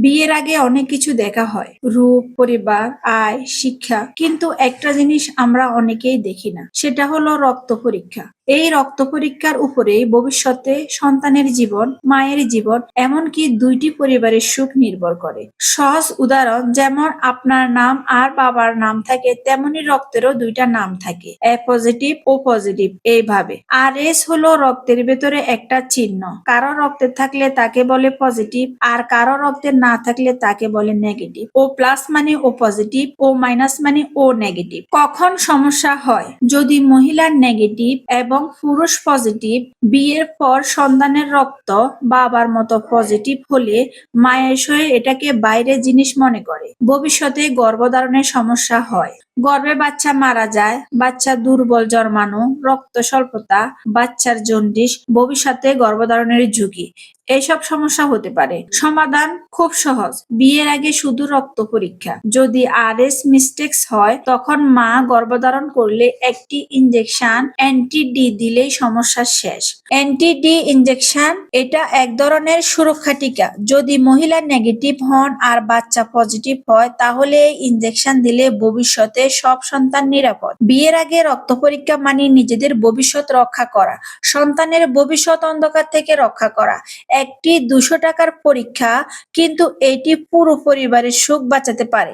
বিয়ের আগে অনেক কিছু দেখা হয়, রূপ, পরিবার, আয়, শিক্ষা, কিন্তু একটা জিনিস আমরা অনেকেই দেখি না, সেটা হলো রক্ত পরীক্ষা। এই রক্ত পরীক্ষার উপরেই ভবিষ্যতে সন্তানের জীবন, মায়ের জীবন, এমনকি দুইটি পরিবারের সুখ নির্ভর করে। সহজ উদাহরণ, যেমন আপনার নাম আর বাবার নাম থাকে, তেমনি রক্তেরও দুইটা নাম থাকে, এ পজিটিভ ও পজিটিভ। এইভাবে আর এস হলো রক্তের ভেতরে একটা চিহ্ন। কারো রক্তে থাকলে তাকে বলে পজিটিভ, আর কারো রক্তে না থাকলে তাকে বলে নেগেটিভ। ও প্লাস মানে ও পজিটিভ, ও মাইনাস মানে ও নেগেটিভ। কখন সমস্যা হয়? যদি মহিলার নেগেটিভ এবং পুরুষ পজিটিভ, বিয়ের পর সন্তানের রক্ত বাবার মতো পজিটিভ হলে মায়ের শরীর এটাকে বাইরের জিনিস মনে করে। ভবিষ্যতে গর্ভধারণের সমস্যা হয়, গর্ভে বাচ্চা মারা যায়, বাচ্চা দুর্বল জন্মানো, রক্ত স্বল্পতা, বাচ্চার জন্ডিস, ভবিষ্যতে গর্ভধারণের ঝুঁকি, এইসব সমস্যা হতে পারে। সমাধান খুব সহজ, বিয়ের আগে শুধু রক্ত পরীক্ষা। যদি আরএস মিস্টেক্স হয়, তখন মা গর্ভধারণ করলে একটি ইনজেকশন অ্যান্টি ডি দিলেই সমস্যা শেষ। অ্যান্টি ডি ইনজেকশন এটা এক ধরনের সুরক্ষা টিকা। যদি মহিলা নেগেটিভ হন আর বাচ্চা পজিটিভ হয়, তাহলে এই ইনজেকশন দিলে ভবিষ্যতে সব সন্তান নিরাপদ। বিয়ের আগে রক্ত পরীক্ষা মানে নিজেদের ভবিষ্যৎ রক্ষা করা, সন্তানের ভবিষ্যৎ অন্ধকার থেকে রক্ষা করা। একটি 200 টাকার পরীক্ষা, কিন্তু এটি পুরো পরিবারের সুখ বাঁচাতে পারে।